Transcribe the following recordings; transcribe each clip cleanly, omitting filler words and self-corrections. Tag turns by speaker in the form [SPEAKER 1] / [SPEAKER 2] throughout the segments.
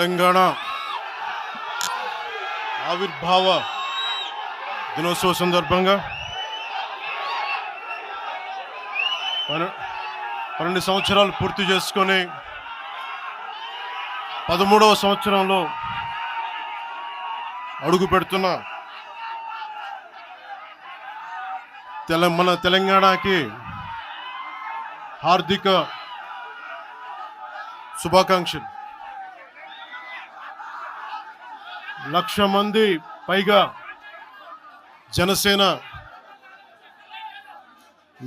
[SPEAKER 1] తెలంగాణ ఆవిర్భావ దినోత్సవ సందర్భంగా 12 సంవత్సరాలు పూర్తి చేసుకొని 13వ సంవత్సరంలో అడుగు పెడుతున్న మన తెలంగాణకి హార్దిక శుభాకాంక్షలు. 1,00,000 మంది పైగా జనసేన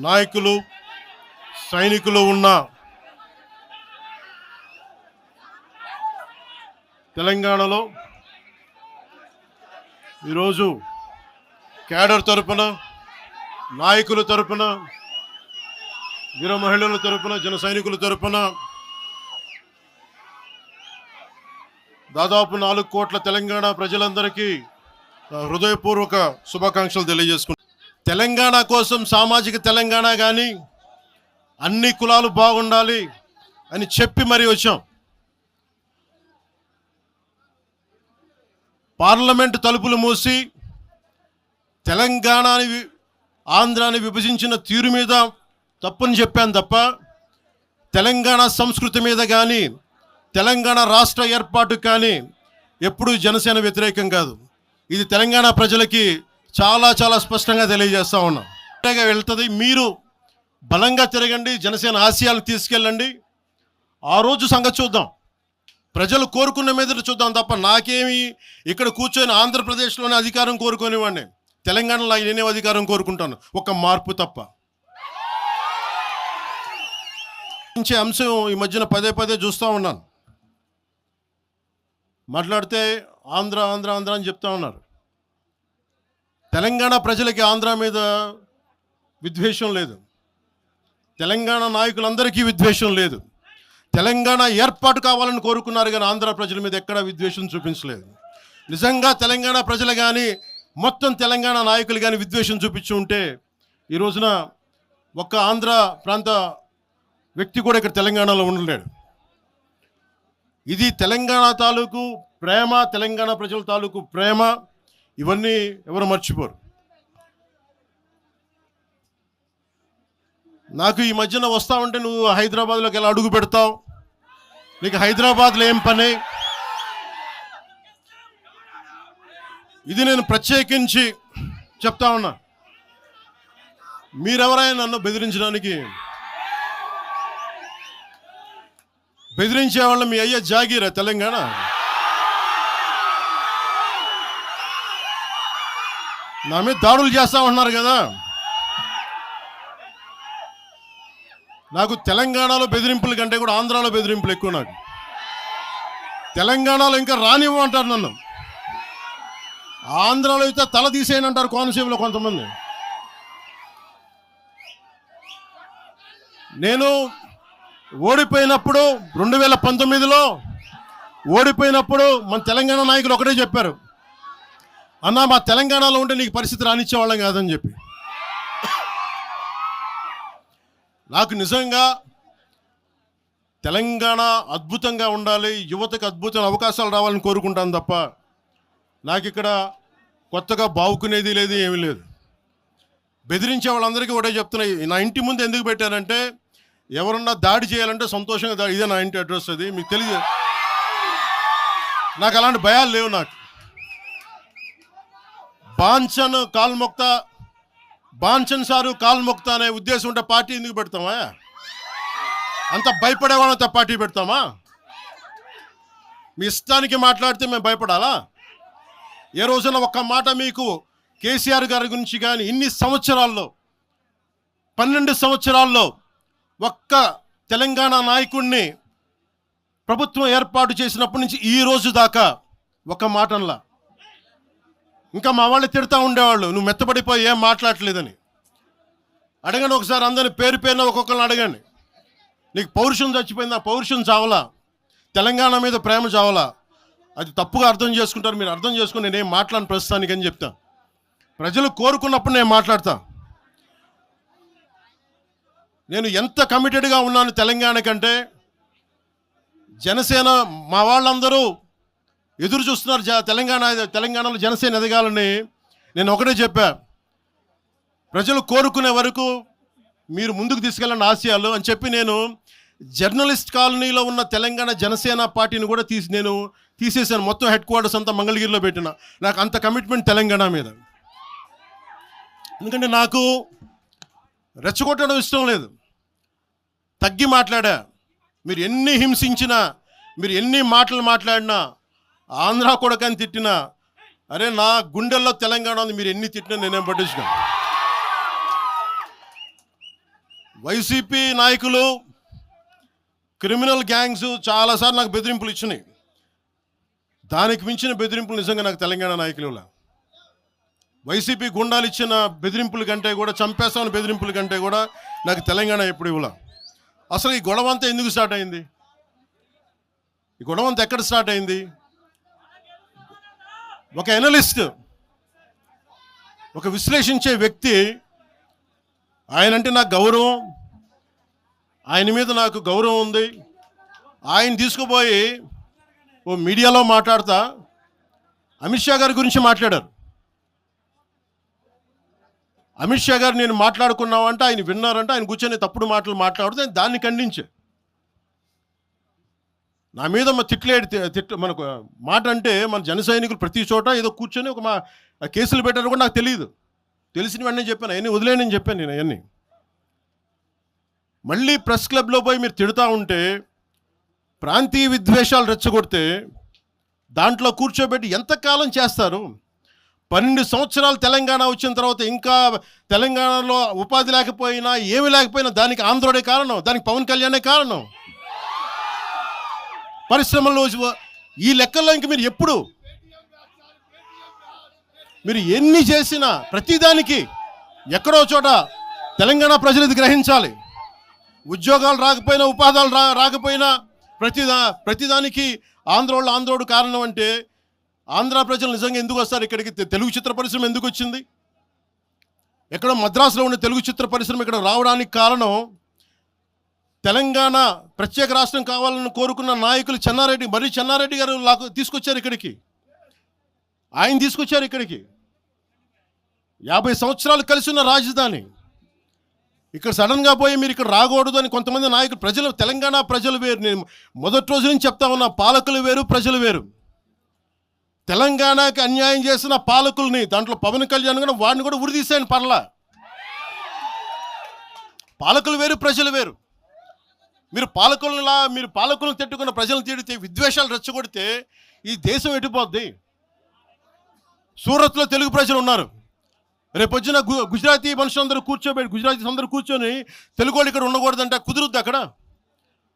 [SPEAKER 1] నాయకులు సైనికులు ఉన్న తెలంగాణలో ఈరోజు క్యాడర్ తరపున, నాయకుల తరపున, వీర మహిళల తరపున, జన సైనికుల తరపున దాదాపు 4 కోట్ల తెలంగాణ ప్రజలందరికీ హృదయపూర్వక శుభాకాంక్షలు తెలియజేసుకుంటున్నాను. తెలంగాణ కోసం సామాజిక తెలంగాణ కానీ అన్ని కులాలు బాగుండాలి అని చెప్పి మరీ వచ్చాం. పార్లమెంటు తలుపులు మూసి తెలంగాణని ఆంధ్రాని విభజించిన తీరు మీద తప్పుని చెప్పాను తప్ప తెలంగాణ సంస్కృతి మీద కానీ తెలంగాణ రాష్ట్ర ఏర్పాటు కానీ ఎప్పుడూ జనసేన వ్యతిరేకం కాదు. ఇది తెలంగాణ ప్రజలకి చాలా చాలా స్పష్టంగా తెలియజేస్తూ ఉన్నాం. వెళ్తుంది. మీరు బలంగా తిరగండి, జనసేన ఆశయాలను తీసుకెళ్ళండి. ఆ రోజు సంగతి చూద్దాం. ప్రజలు కోరుకున్న మీద చూద్దాం తప్ప నాకేమి ఇక్కడ కూర్చొని ఆంధ్రప్రదేశ్లోనే అధికారం కోరుకునేవాడిని, తెలంగాణలో నేనే అధికారం కోరుకుంటాను, ఒక మార్పు తప్ప. అంశం ఈ మధ్యన పదే పదే చూస్తూ ఉన్నాను. మాట్లాడితే ఆంధ్ర ఆంధ్ర ఆంధ్ర అని చెప్తా ఉన్నారు. తెలంగాణ ప్రజలకి ఆంధ్ర మీద విద్వేషం లేదు, తెలంగాణ నాయకులందరికీ విద్వేషం లేదు. తెలంగాణ ఏర్పాటు కావాలని కోరుకున్నారు కానీ ఆంధ్ర ప్రజల మీద ఎక్కడా విద్వేషం చూపించలేదు. నిజంగా తెలంగాణ ప్రజలు కానీ మొత్తం తెలంగాణ నాయకులు కానీ విద్వేషం చూపించి ఉంటే ఈ రోజున ఒక్క ఆంధ్ర ప్రాంత వ్యక్తి కూడా ఇక్కడ తెలంగాణలో ఉండలేడు. ఇది తెలంగాణ తాలూకు ప్రేమ, తెలంగాణ ప్రజల తాలూకు ప్రేమ. ఇవన్నీ ఎవరు మర్చిపోరు. నాకు ఈ మధ్యన వస్తా ఉంటే నువ్వు హైదరాబాద్లోకి ఎలా అడుగు పెడతావు, నీకు హైదరాబాద్లో ఏం పని, ఇది నేను ప్రత్యేకించి చెప్తా ఉన్నా. మీరెవరైనా నన్ను బెదిరించే వాళ్ళ మీ అయ్యే జాగీరా తెలంగాణ? నా మీద దాడులు చేస్తా ఉన్నారు కదా. నాకు తెలంగాణలో బెదిరింపుల కంటే కూడా ఆంధ్రాలో బెదిరింపులు ఎక్కువ. నాకు తెలంగాణలో ఇంకా రానివ్వమంటారు నన్ను, ఆంధ్రాలో అయితే తల తీసేయనంటారు కోనసీమలో కొంతమంది. నేను ఓడిపోయినప్పుడు 2019లో ఓడిపోయినప్పుడు మన తెలంగాణ నాయకులు ఒకటే చెప్పారు, అన్నా మా తెలంగాణలో ఉంటే నీకు పరిస్థితి రానిచ్చేవాళ్ళం కాదని చెప్పి. నాకు నిజంగా తెలంగాణ అద్భుతంగా ఉండాలి, యువతకు అద్భుతమైన అవకాశాలు రావాలని కోరుకుంటాను తప్ప నాకు ఇక్కడ కొత్తగా బావుకునేది లేదు, ఏమీ లేదు. బెదిరించే వాళ్ళందరికీ ఒకటే చెప్తున్నాయి. నా ఇంటి ముందు ఎందుకు పెట్టారంటే ఎవరన్నా దాడి చేయాలంటే సంతోషంగా ఇదే నా ఇంటి అడ్రస్, అది మీకు తెలియదు. నాకు అలాంటి భయాలు లేవు. నాకు బాంచన్ సారు కాల్మొక్తా అనే ఉద్దేశం ఉంటే పార్టీ ఎందుకు పెడతామా? అంత భయపడేవాళ్ళంతా పార్టీ పెడతామా? మీ ఇష్టానికి మాట్లాడితే మేము భయపడాలా? ఏ రోజున ఒక్క మాట మీకు కేసీఆర్ గారి గురించి కానీ ఇన్ని సంవత్సరాల్లో 12 సంవత్సరాల్లో ఒక్క తెలంగాణ నాయకుడిని ప్రభుత్వం ఏర్పాటు చేసినప్పటి నుంచి ఈ రోజు దాకా ఒక మాటంలా. ఇంకా మా వాళ్ళు తిడతా ఉండేవాళ్ళు, నువ్వు మెత్తబడిపోయి ఏం మాట్లాడలేదని. అడగండి ఒకసారి, అందరిని పేరు పేరున ఒక్కొక్కరిని అడగండి. నీకు పౌరుషం చచ్చిపోయిందా? పౌరుషం చావలా, తెలంగాణ మీద ప్రేమ చావలా. అది తప్పుగా అర్థం చేసుకుంటారు. మీరు అర్థం చేసుకుని నేనేం మాట్లాడిన ప్రస్తుతానికి అని చెప్తా. ప్రజలు కోరుకున్నప్పుడు నేను మాట్లాడతా. నేను ఎంత కమిటెడ్గా ఉన్నాను తెలంగాణ కంటే, జనసేన మా వాళ్ళందరూ ఎదురు చూస్తున్నారు తెలంగాణలో జనసేన ఎదగాలని. నేను ఒకటే చెప్పా, ప్రజలు కోరుకునే వరకు మీరు ముందుకు తీసుకెళ్ళండి ఆశయాలు అని చెప్పి నేను జర్నలిస్ట్ కాలనీలో ఉన్న తెలంగాణ జనసేన పార్టీని కూడా నేను తీసేసాను. మొత్తం హెడ్ క్వార్టర్స్ అంతా మంగళగిరిలో పెట్టిన. నాకు అంత కమిట్మెంట్ తెలంగాణ మీద. ఎందుకంటే నాకు రెచ్చగొట్టడం ఇష్టం లేదు. తగ్గి మాట్లాడా. మీరు ఎన్ని హింసించినా, మీరు ఎన్ని మాటలు మాట్లాడినా, ఆంధ్ర కొడకని తిట్టినా, అరే నా గుండెల్లో తెలంగాణ ఉంది, మీరు ఎన్ని తిట్టినా నేనేం పట్టించుకోను. వైసీపీ నాయకులు, క్రిమినల్ గ్యాంగ్స్ చాలాసార్లు నాకు బెదిరింపులు ఇచ్చినాయి. దానికి మించిన బెదిరింపులు నిజంగా నాకు తెలంగాణ నాయకులు. వైసీపీ గుండాలు ఇచ్చిన బెదిరింపుల కంటే కూడా, చంపేస్తామని బెదిరింపుల కంటే కూడా నాకు తెలంగాణ ఎప్పుడు ఇవ్వాల. అసలు ఈ గొడవ అంతా ఎందుకు స్టార్ట్ అయింది? ఈ గొడవ అంతా ఎక్కడ స్టార్ట్ అయింది? ఒక ఎనలిస్ట్, ఒక విశ్లేషించే వ్యక్తి, ఆయనంటే నాకు గౌరవం, ఆయన మీద నాకు గౌరవం ఉంది. ఆయన తీసుకుపోయి ఓ మీడియాలో మాట్లాడతా అమిత్ షా గారి గురించి మాట్లాడారు. అమిత్ షా గారు నేను మాట్లాడుకున్నామంటే ఆయన విన్నారంటే, ఆయన కూర్చొని తప్పుడు మాటలు మాట్లాడితే దాన్ని ఖండించే. నా మీద మనకు మాట అంటే మన జన సైనికులు ప్రతి చోట ఏదో కూర్చొని ఒక కేసులు పెట్టారు కూడా నాకు తెలియదు. తెలిసిన వెంటనే చెప్పాను, అవన్నీ వదిలేనని చెప్పాను నేను. అవన్నీ మళ్ళీ ప్రెస్ క్లబ్లో పోయి మీరు తిడుతూ ఉంటే, ప్రాంతీయ విద్వేషాలు రెచ్చగొడితే దాంట్లో కూర్చోబెట్టి ఎంతకాలం చేస్తారు? 12 సంవత్సరాలు తెలంగాణ వచ్చిన తర్వాత ఇంకా తెలంగాణలో ఉపాధి లేకపోయినా, ఏమి లేకపోయినా దానికి ఆంధ్రుడే కారణం, దానికి పవన్ కళ్యాణే కారణం. పరిశ్రమల్లో ఈ లెక్కల్లో ఇంక మీరు ఎన్ని చేసినా ప్రతిదానికి ఎక్కడో చోట తెలంగాణ ప్రజలు ఇది గ్రహించాలి. ఉద్యోగాలు రాకపోయినా, ఉపాధాలు రాకపోయినా ప్రతిదానికి ఆంధ్రోడు కారణం అంటే, ఆంధ్ర ప్రజలు నిజంగా ఎందుకు వస్తారు ఇక్కడికి? తెలుగు చిత్ర పరిశ్రమ ఎందుకు వచ్చింది? ఎక్కడో మద్రాసులో ఉన్న తెలుగు చిత్ర పరిశ్రమ ఇక్కడ రావడానికి కారణం తెలంగాణ ప్రత్యేక రాష్ట్రం కావాలని కోరుకున్న నాయకులు చెన్నారెడ్డి గారు తీసుకొచ్చారు ఇక్కడికి. ఆయన తీసుకొచ్చారు ఇక్కడికి. 50 సంవత్సరాలు కలిసి ఉన్న రాజధాని ఇక్కడ సడన్గా పోయి మీరు ఇక్కడ రాకూడదు అని కొంతమంది నాయకులు, తెలంగాణ ప్రజలు వేరు. నేను మొదటి రోజు నుంచి చెప్తా ఉన్నా, పాలకులు వేరు, ప్రజలు వేరు. తెలంగాణకి అన్యాయం చేసిన పాలకుల్ని, దాంట్లో పవన్ కళ్యాణ్ కూడా, వాడిని కూడా ఉరిదీసాను పర్లా. పాలకులు వేరు, ప్రజలు వేరు. మీరు పాలకులను తిట్టుకున్న ప్రజలను తిడితే, విద్వేషాలు రెచ్చగొడితే ఈ దేశం ఎటుపోద్ది? సూరత్లో తెలుగు ప్రజలు ఉన్నారు. రేపొచ్చిన గుజరాతీ మనుషులందరూ గుజరాతీస్ అందరూ కూర్చొని తెలుగు వాళ్ళు ఇక్కడ ఉండకూడదంటే కుదురుద్ది అక్కడ?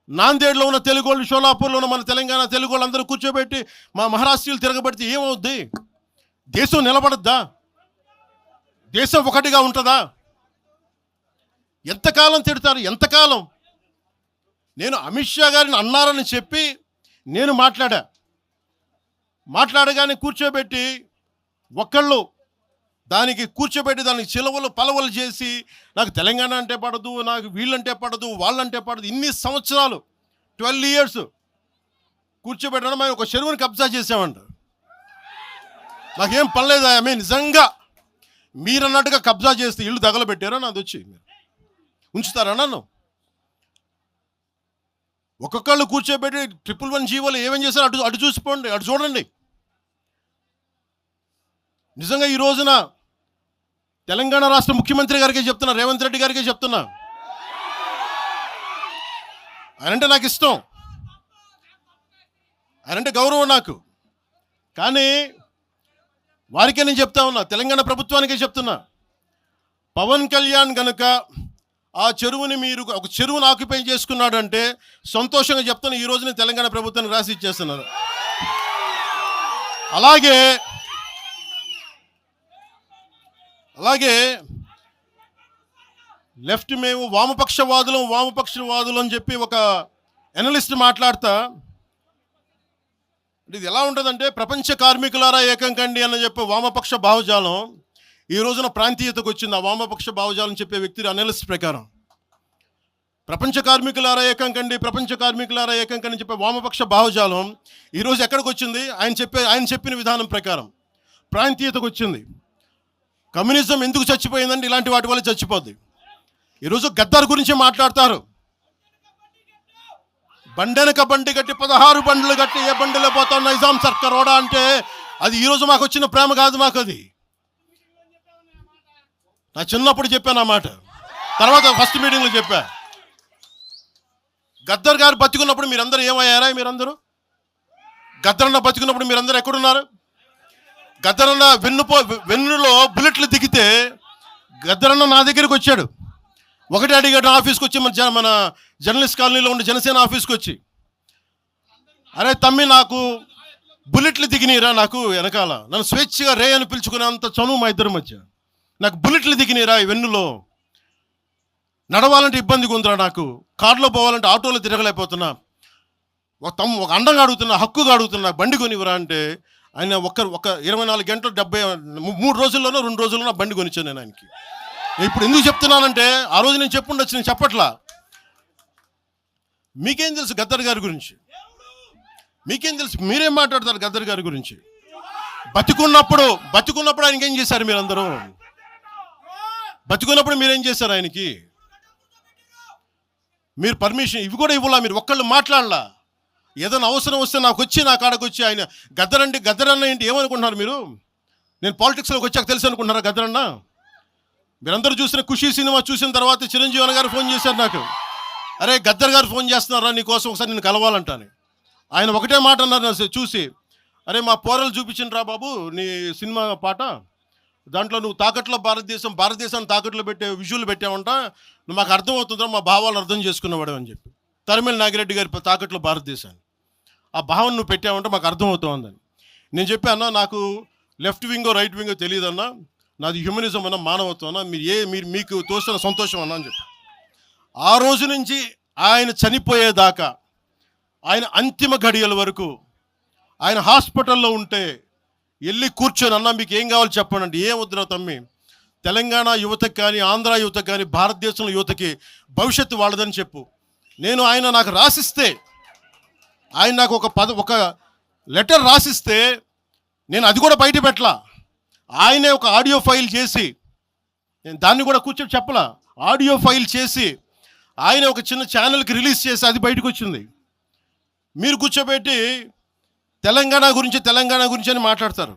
[SPEAKER 1] నాందేడ్లో ఉన్న తెలుగు వాళ్ళు, షోలాపూర్లో ఉన్న మన తెలంగాణ తెలుగు వాళ్ళు అందరూ కూర్చోబెట్టి మా మహారాష్ట్రీయులు తిరగబెడితే ఏమవుద్ది? దేశం నిలబడద్దా? దేశం ఒకటిగా ఉంటుందా? ఎంతకాలం తిడతారు? ఎంతకాలం? నేను అమిత్ షా గారిని అన్నారని చెప్పి నేను మాట్లాడగానే కూర్చోబెట్టి ఒకళ్ళు దానికి చిలవలు పలవలు చేసి, నాకు తెలంగాణ అంటే పడదు, నాకు వీళ్ళంటే పడదు, వాళ్ళంటే పడదు, ఇన్ని సంవత్సరాలు 12 years కూర్చోబెట్టడం. మేము ఒక చెరువుని కబ్జా చేసామంట. నాకేం పనిలేదా? నిజంగా మీరన్నట్టుగా కబ్జా చేస్తే ఇల్లు తగలబెట్టారా? నాది వచ్చి ఉంచుతారా నన్ను? ఒక్కొక్కళ్ళు కూర్చోబెట్టి 111 జీవోలు ఏమేం చేశారు అటు చూసిపోండి, అటు చూడండి. నిజంగా ఈ రోజున తెలంగాణ రాష్ట్ర ముఖ్యమంత్రి గారికి చెప్తున్నా, రేవంత్ రెడ్డి గారికి చెప్తున్నా, ఆయనంటే నాకు ఇష్టం, ఆయనంటే గౌరవం నాకు. కానీ వారికే నేను చెప్తా ఉన్నా, తెలంగాణ ప్రభుత్వానికే చెప్తున్నా, పవన్ కళ్యాణ్ కనుక ఆ చెరువుని ఒక చెరువును ఆక్యుపై చేసుకున్నాడంటే సంతోషంగా చెప్తాను, ఈ రోజున తెలంగాణ ప్రభుత్వానికి రాసి ఇచ్చేస్తున్నారు. అలాగే లెఫ్ట్ మేము వామపక్షవాదులు అని చెప్పి ఒక ఎనలిస్ట్ మాట్లాడతా, ఇది ఎలా ఉంటుందంటే, ప్రపంచ కార్మికులారా ఏకం కండి అని చెప్పే వామపక్ష భావజాలం ఈ రోజున ప్రాంతీయతకు వచ్చింది. ఆ వామపక్ష భావజాలం చెప్పే వ్యక్తి అనలిస్ట్ ప్రకారం ప్రపంచ కార్మికులారా ఏకం కండి, ప్రపంచ కార్మికులారా ఏకం కండి చెప్పే వామపక్ష భావజాలం ఈరోజు ఎక్కడికి వచ్చింది? ఆయన చెప్పిన విధానం ప్రకారం ప్రాంతీయతకు వచ్చింది. కమ్యూనిజం ఎందుకు చచ్చిపోయిందంటే ఇలాంటి వాటి వల్ల చచ్చిపోద్ది. ఈరోజు గద్దర్ గురించి మాట్లాడతారు. బండెనక బండి కట్టి 16 బండ్లు కట్టి ఏ బండిలో పోతాం నైజాం సర్కార్ ఓడా అంటే అది ఈరోజు మాకు వచ్చిన ప్రేమ కాదు. మాకు అది నా చిన్నప్పుడు చెప్పాను ఆ మాట, తర్వాత ఫస్ట్ మీటింగ్లో చెప్పా. గద్దర్ గారు బతికున్నప్పుడు మీరందరూ ఏమయ్యారా? మీరందరూ గద్దరన్న బతికున్నప్పుడు మీరందరూ ఎక్కడున్నారు? గద్దరన్న వెన్నులో బుల్లెట్లు దిగితే గద్దరన్న నా దగ్గరికి వచ్చాడు. ఒకటి అడిగాడు ఆఫీస్కి వచ్చి, మన జర్నలిస్ట్ కాలనీలో ఉండే జనసేన ఆఫీస్కి వచ్చి, అరే తమ్మి నాకు బుల్లెట్లు దిగినీరా, నాకు వెనకాల నన్ను స్వేచ్ఛగా రే అని పిలుచుకునే అంత చనువు మా ఇద్దరి మధ్య, నాకు బుల్లెట్లు దిగినీరా ఈ వెన్నులో, నడవాలంటే ఇబ్బందిగా ఉందిరా, నాకు కారులో పోవాలంటే ఆటోలో తిరగలేకపోతున్నా, ఒక అండంగా అడుగుతున్నా, హక్కుగా అడుగుతున్నా, బండి కొనివరా అంటే ఆయన ఒక 24 గంటలు 3 రోజుల్లోనో 2 రోజుల్లోనో బండి కొనిచ్చాను నేను ఆయనకి. ఇప్పుడు ఎందుకు చెప్తున్నానంటే ఆ రోజు నేను చెప్పుండొచ్చు, నేను చెప్పట్లా. మీకేం తెలుసు గద్దర్ గారి గురించి? మీకేం తెలుసు? మీరేం మాట్లాడతారు గద్దర్ గారి గురించి? బతికున్నప్పుడు ఆయనకి ఏం చేశారు? మీరందరూ బతికున్నప్పుడు మీరేం చేశారు ఆయనకి? మీరు పర్మిషన్ ఇవి కూడా ఇవ్వాలా? మీరు ఒక్కళ్ళు మాట్లాడలా? ఏదైనా అవసరం వస్తే నా కాడకు వచ్చి ఆయన గద్దర్ అన్న ఏంటి ఏమనుకుంటున్నారు మీరు? నేను పాలిటిక్స్లోకి వచ్చాక తెలుసు అనుకుంటున్నారా గద్దర్ అన్న? మీరందరూ చూసిన ఖుషీ సినిమా చూసిన తర్వాత చిరంజీవి అన్న గారు ఫోన్ చేశారు నాకు, అరే గద్దర్ గారు ఫోన్ చేస్తున్నారా నీకోసం, ఒకసారి నేను కలవాలంటాను. ఆయన ఒకటే మాట అన్నారు చూసి, అరే మా పోరలు చూపించిన బాబు నీ సినిమా పాట, దాంట్లో నువ్వు తాకట్లో భారతదేశాన్ని తాకట్లో పెట్టే విజువల్ పెట్టావంట, నువ్వు మాకు అర్థమవుతుందా, మా భావాలు అర్థం చేసుకున్నవాడు అని చెప్పి. తరిమేల నాగిరెడ్డి గారి తాకట్లో భారతదేశాన్ని ఆ భావం నువ్వు పెట్టావంటే మాకు అర్థమవుతుందని నేను చెప్పాను. నాకు లెఫ్ట్ వింగో రైట్ వింగో తెలియదన్నా, నాది హ్యూమనిజం అన్న, మానవత్వం అన్న, మీరు మీకు తోసిన సంతోషం అన్నా అని చెప్పి. ఆ రోజు నుంచి ఆయన చనిపోయేదాకా, ఆయన అంతిమ గడియల వరకు ఆయన హాస్పిటల్లో ఉంటే వెళ్ళి కూర్చొని, అన్న మీకు ఏం కావాలి చెప్పండి అంటే, ఏం వద్దురా తమ్మి, తెలంగాణ యువతకి కానీ ఆంధ్ర యువతకి కానీ భారతదేశంలో యువతకి భవిష్యత్తు వాళ్ళదని చెప్పు. ఆయన నాకు రాసిస్తే, ఆయన నాకు ఒక లెటర్ రాసిస్తే నేను అది కూడా బయట పెట్టలా. ఆయనే ఒక ఆడియో ఫైల్ చేసి, నేను దాన్ని కూడా కూర్చొని చెప్పలా, ఆడియో ఫైల్ చేసి ఆయన ఒక చిన్న ఛానల్కి రిలీజ్ చేసి అది బయటకు వచ్చింది. మీరు కూర్చోబెట్టి తెలంగాణ గురించి అని మాట్లాడతారు.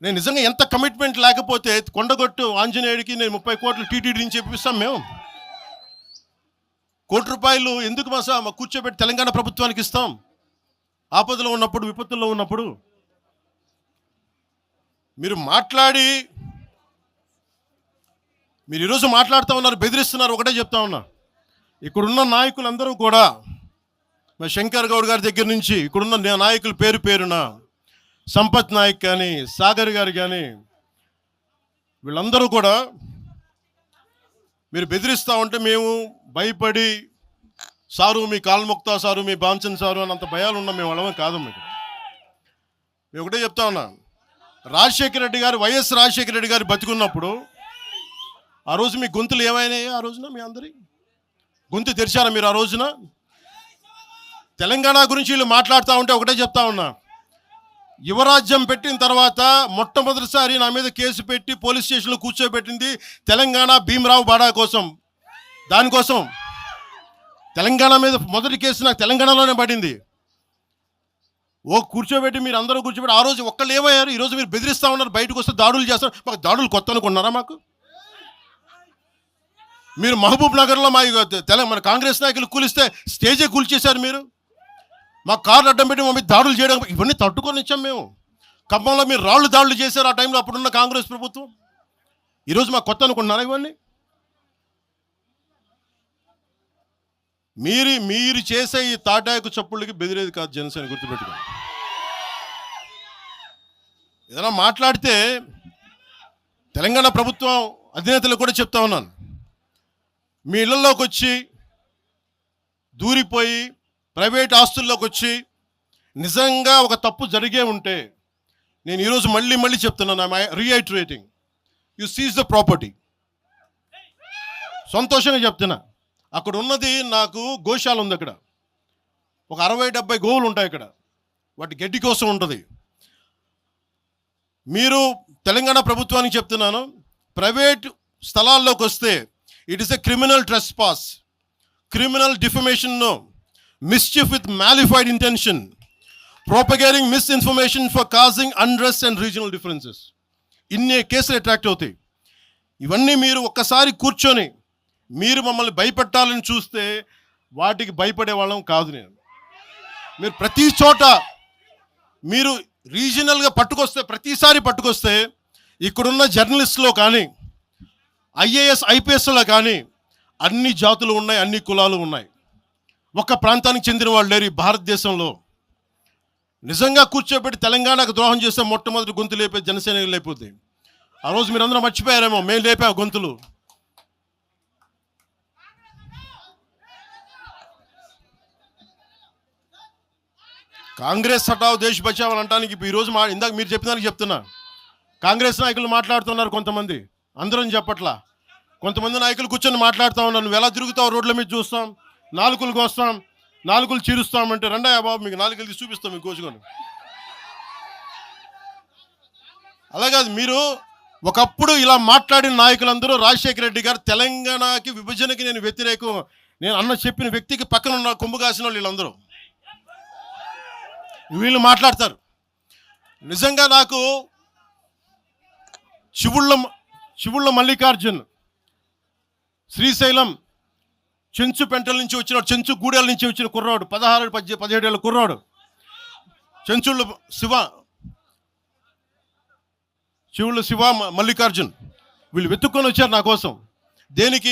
[SPEAKER 1] నేను నిజంగా ఎంత కమిట్మెంట్ లేకపోతే కొండగొట్టు ఆంజనేయుడికి నేను 30 కోట్లు టీటీడీ నుంచి చెప్పిస్తాం. మేము ₹1 ఎందుకు మా కూర్చోబెట్టి తెలంగాణ ప్రభుత్వానికి ఇస్తాం? ఆపదలో ఉన్నప్పుడు, విపత్తుల్లో ఉన్నప్పుడు మీరు మాట్లాడి, మీరు ఈరోజు మాట్లాడుతూ ఉన్నారు, బెదిరిస్తున్నారు. ఒకటే చెప్తా ఉన్నా, ఇక్కడున్న నాయకులందరూ కూడా, మా శంకర్ గౌడ్ గారి దగ్గర నుంచి ఇక్కడున్న నాయకులు పేరున సంపత్ నాయక్ కానీ, సాగర్ గారు కానీ, వీళ్ళందరూ కూడా మీరు బెదిరిస్తూ ఉంటే మేము భయపడి, సారు మీ కాల్ముక్తా సారు, మీ బాంచన్ సారు అని అంత భయాలు ఉన్నాం. మేము వాళ్ళమే కాదు. మేము ఒకటే చెప్తా ఉన్నా, వైఎస్ రాజశేఖర రెడ్డి గారు బతికున్నప్పుడు ఆ రోజు మీ గొంతులు ఏమైనాయి? ఆ రోజున మీ అందరి గొంతు తెరిచారా మీరు? ఆ రోజున తెలంగాణ గురించి వీళ్ళు మాట్లాడుతూ ఉంటే ఒకటే చెప్తా ఉన్నా, యువరాజ్యం పెట్టిన తర్వాత మొట్టమొదటిసారి నా మీద కేసు పెట్టి పోలీస్ స్టేషన్లో కూర్చోబెట్టింది తెలంగాణ భీమరావు బాడా కోసం. దానికోసం తెలంగాణ మీద మొదటి కేసు నాకు తెలంగాణలోనే పడింది. కూర్చోబెట్టి మీరు అందరూ కూర్చోబెట్టి ఆ రోజు ఒక్కళ్ళు ఏమయ్యారు? ఈరోజు మీరు బెదిరిస్తూ ఉన్నారు, బయటకు వస్తే దాడులు చేస్తారు. మాకు దాడులు కొత్త అనుకున్నారా? మాకు మీరు మహబూబ్ నగర్లో మన కాంగ్రెస్ నాయకులు కూలిస్తే స్టేజే కూల్చేశారు. మీరు మా కార్లు అడ్డం పెట్టి మమ్మల్ని దాడులు చేయడం, ఇవన్నీ తట్టుకొని ఇచ్చాం మేము. ఖమ్మంలో మీరు దాడులు చేశారు ఆ టైంలో, అప్పుడున్న కాంగ్రెస్ ప్రభుత్వం. ఈరోజు మాకు కొత్త అనుకుంటున్నారా? ఇవన్నీ మీరు చేసే ఈ తాటాకు చప్పుళ్ళకి బెదిరేది కాదు జనసేన, గుర్తుపెట్టుకోండి. ఏదైనా మాట్లాడితే తెలంగాణ ప్రభుత్వం అధినేతలు కూడా చెప్తా ఉన్నాను, మీ ఇళ్లలోకి వచ్చి దూరిపోయి ప్రైవేట్ ఆస్తుల్లోకి వచ్చి నిజంగా ఒక తప్పు జరిగే ఉంటే, నేను ఈరోజు మళ్ళీ చెప్తున్నాను, I'm reiterating, you seize the property. సంతోషంగా చెప్తున్నా. అక్కడ ఉన్నది నాకు గోశాల ఉంది. అక్కడ ఒక 60-70 గోవులు ఉంటాయి. అక్కడ వాటి గడ్డి కోసం ఉంటుంది. మీరు తెలంగాణ ప్రభుత్వానికి చెప్తున్నాను, ప్రైవేట్ స్థలాల్లోకి వస్తే it is a criminal trespass, criminal defamation, mischief with mala fide intention, propagating misinformation for causing unrest and regional differences. ఇన్ని కేసులు అట్రాక్ట్ అవుతాయి. ఇవన్నీ మీరు ఒక్కసారి కూర్చొని మీరు మమ్మల్ని భయపెట్టాలని చూస్తే వాటికి భయపడే వాళ్ళం కాదు. మీరు ప్రతి చోట మీరు రీజనల్గా ప్రతిసారి పట్టుకొస్తే ఇక్కడున్న జర్నలిస్టులో కానీ ఐఏఎస్ ఐపీఎస్లో కానీ అన్ని జాతులు ఉన్నాయి, అన్ని కులాలు ఉన్నాయి. ఒక్క ప్రాంతానికి చెందిన వాళ్ళు లేరు ఈ భారతదేశంలో. నిజంగా కూర్చోబెట్టి తెలంగాణకు ద్రోహం చేస్తే మొట్టమొదటి గొంతు లేపే జనసేన లేకపోతే. ఆ రోజు మీరు అందరూ మర్చిపోయారేమో, మేము లేపా గొంతులు. కాంగ్రెస్ హటావ్ దేశ్ బచావ్ అని అంటానికి ఈరోజు ఇందాక మీరు చెప్పినానికి చెప్తున్నా. కాంగ్రెస్ నాయకులు మాట్లాడుతున్నారు కొంతమంది, అందరం చెప్పట్లా. కొంతమంది నాయకులు కూర్చొని మాట్లాడుతూ ఉన్నారు, నువ్వు ఎలా తిరుగుతావు రోడ్ల మీద చూస్తాం, నాలుకలకు వస్తాం, నాలుకలు చీరుస్తామంటే రండయ్యా బాబు మీకు నాలుకలు తీసి చూపిస్తాం మీకు కోసుకొని. అలాగే మీరు ఒకప్పుడు ఇలా మాట్లాడిన నాయకులందరూ రాజశేఖర రెడ్డి గారు తెలంగాణకి విభజనకి నేను వ్యతిరేకం నేను అన్న చెప్పిన వ్యక్తికి పక్కన ఉన్న కొమ్ము కాసిన వాళ్ళు వీళ్ళందరూ మాట్లాడతారు. నిజంగా నాకు శివుళ్ళ మల్లికార్జున్ శ్రీశైలం చెంచు పెంటల నుంచి వచ్చినాడు, చెంచు గూడెల నుంచి వచ్చిన కుర్రాడు, 16-17 ఏళ్ళ కుర్రాడు. చెంచుళ్ళ శివ మల్లికార్జున్ వీళ్ళు వెతుక్కొని వచ్చారు నా కోసం. దేనికి?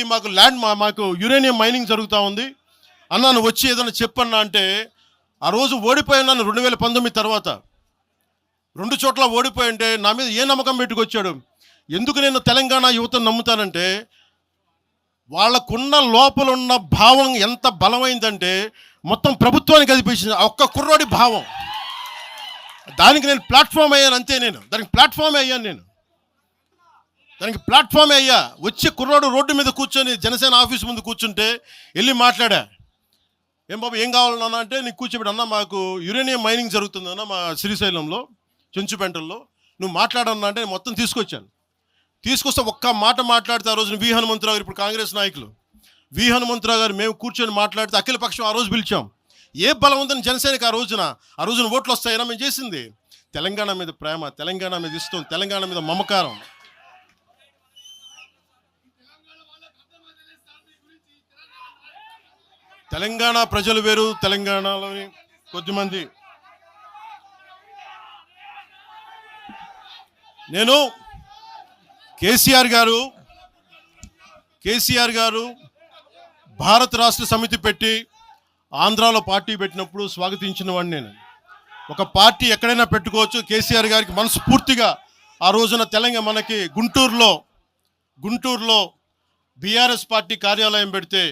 [SPEAKER 1] మాకు యురేనియం మైనింగ్ జరుగుతూ ఉంది అన్నా, నువ్వు వచ్చి ఏదైనా చెప్పన్నా అంటే ఆ రోజు ఓడిపోయినాను. 2019 తర్వాత 2 చోట్ల ఓడిపోయి అంటే నా మీద ఏ నమ్మకం పెట్టుకొచ్చాడు. ఎందుకు నేను తెలంగాణ యువతను నమ్ముతానంటే వాళ్ళకున్న లోపల ఉన్న భావం ఎంత బలమైందంటే మొత్తం ప్రభుత్వానికి కదిపించింది ఒక్క కుర్రోడి భావం. దానికి నేను ప్లాట్ఫామ్ అయ్యాను అంతే. దానికి ప్లాట్ఫామే అయ్యా. వచ్చి కుర్రోడు రోడ్డు మీద కూర్చొని జనసేన ఆఫీస్ ముందు కూర్చుంటే వెళ్ళి మాట్లాడా, ఏం బాబు ఏం కావాలన్నా అంటే నీకు కూర్చోబెట్టి అన్న మాకు యురేనియం మైనింగ్ జరుగుతుందన్న మా శ్రీశైలంలో చెంచుపెంటల్లో, నువ్వు మాట్లాడన్నా అంటే మొత్తం తీసుకొస్తే ఒక్క మాట మాట్లాడితే ఆ రోజున వి హనుమంతరావు గారు, ఇప్పుడు కాంగ్రెస్ నాయకులు వి హనుమంతరావు గారు మేము కూర్చొని మాట్లాడితే అఖిలపక్షం ఆ రోజు పిలిచాం. ఏ బలం ఉందని జనసేనకి ఆ రోజున ఓట్లు వస్తాయన్నా మేము చేసింది తెలంగాణ మీద ప్రేమ, తెలంగాణ మీద ఇష్టం, తెలంగాణ మీద మమకారం. తెలంగాణ ప్రజలు వేరు, తెలంగాణలోని కొద్దిమంది. నేను కేసీఆర్ గారు భారత రాష్ట్ర సమితి పెట్టి ఆంధ్రాలో పార్టీ పెట్టినప్పుడు స్వాగతించిన వాడిని నేను. ఒక పార్టీ ఎక్కడైనా పెట్టుకోవచ్చు. కేసీఆర్ గారికి మనస్ఫూర్తిగా ఆ రోజున మనకి గుంటూరులో బీఆర్ఎస్ పార్టీ కార్యాలయం పెడితే,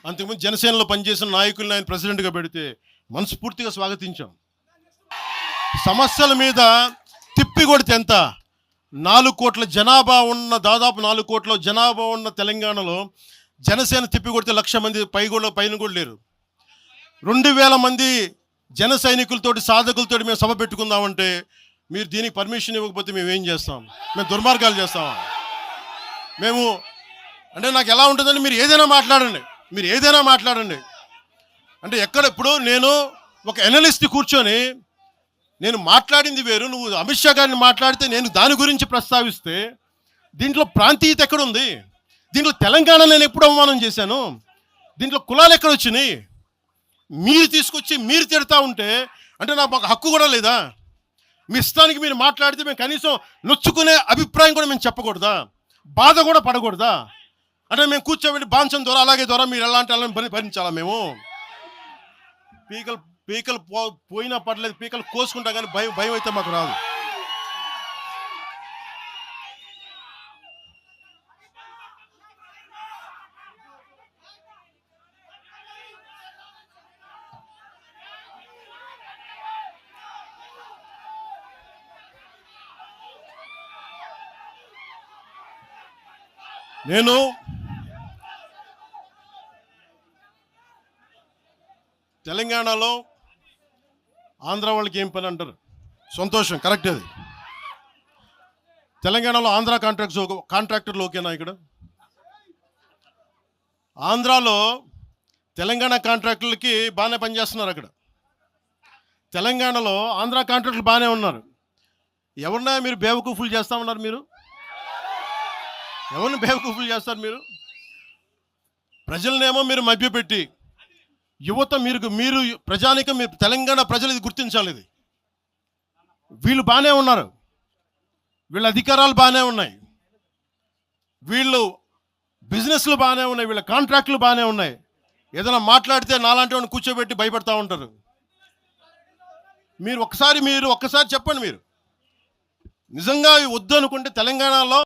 [SPEAKER 1] అంతకుముందు జనసేనలో పనిచేసిన నాయకులను ఆయన ప్రెసిడెంట్గా పెడితే మనస్ఫూర్తిగా స్వాగతించాం. సమస్యల మీద తిప్పి కొడితే ఎంత 4 కోట్ల జనాభా ఉన్న, దాదాపు 4 కోట్ల జనాభా ఉన్న తెలంగాణలో జనసేన తిప్పి కొడితే 1,00,000 మంది పైన కూడా లేరు. 2,000 మంది జన సైనికులతోటి సాధకులతోటి మేము సభ పెట్టుకుందామంటే మీరు దీనికి పర్మిషన్ ఇవ్వకపోతే మేము ఏం చేస్తాం? మేము దుర్మార్గాలు చేస్తామా? మేము అంటే నాకు ఎలా ఉంటుందంటే మీరు ఏదైనా మాట్లాడండి అంటే ఇప్పుడు నేను ఒక ఎనలిస్ట్ కూర్చొని నేను మాట్లాడింది వేరు, నువ్వు అమిత్ షా గారిని మాట్లాడితే నేను దాని గురించి ప్రస్తావిస్తే దీంట్లో ప్రాంతీయత ఎక్కడుంది? దీంట్లో తెలంగాణ నేను ఎప్పుడు అవమానం చేశాను? దీంట్లో కులాలు ఎక్కడొచ్చినాయి? మీరు తీసుకొచ్చి మీరు తిడతా ఉంటే అంటే నాకు మాకు హక్కు కూడా లేదా? మీ ఇష్టానికి మీరు మాట్లాడితే మేము కనీసం నొచ్చుకునే అభిప్రాయం కూడా మేము చెప్పకూడదా? బాధ కూడా పడకూడదా? అంటే మేము కూర్చోబెట్టి బాంచం ద్వారా అలాగే ద్వారా మీరు ఎలాంటి వాళ్ళని భరించాలా? మేము పీకలు పోయినా పర్లేదు, పీకలు కోసుకుంటా, కానీ భయం అయితే మాకు రాదు. నేను తెలంగాణలో ఆంధ్ర వాళ్ళకి ఏం పని అంటారు? సంతోషం, కరెక్ట్ అది. తెలంగాణలో ఆంధ్ర కాంట్రాక్టర్లు ఓకేనా? ఇక్కడ ఆంధ్రాలో తెలంగాణ కాంట్రాక్టర్లకి బాగానే పనిచేస్తున్నారు. అక్కడ తెలంగాణలో ఆంధ్ర కాంట్రాక్టర్లు బాగానే ఉన్నారు. ఎవరినా మీరు బేవకూఫులు చేస్తామన్నారు? మీరు ఎవరిని బేవకూఫులు చేస్తారు? మీరు ప్రజలనేమో మీరు మభ్యపెట్టి, యువత మీరు ప్రజానికం, మీరు తెలంగాణ ప్రజలు ఇది గుర్తించాలి. ఇది వీళ్ళు బాగానే ఉన్నారు, వీళ్ళ అధికారాలు బాగానే ఉన్నాయి, వీళ్ళు బిజినెస్లు బాగానే ఉన్నాయి, వీళ్ళ కాంట్రాక్టులు బాగానే ఉన్నాయి. ఏదైనా మాట్లాడితే నాలాంటి వాడిని కూర్చోబెట్టి భయపడతా ఉంటారు. మీరు ఒక్కసారి చెప్పండి, మీరు నిజంగా వద్దు అనుకుంటే తెలంగాణలో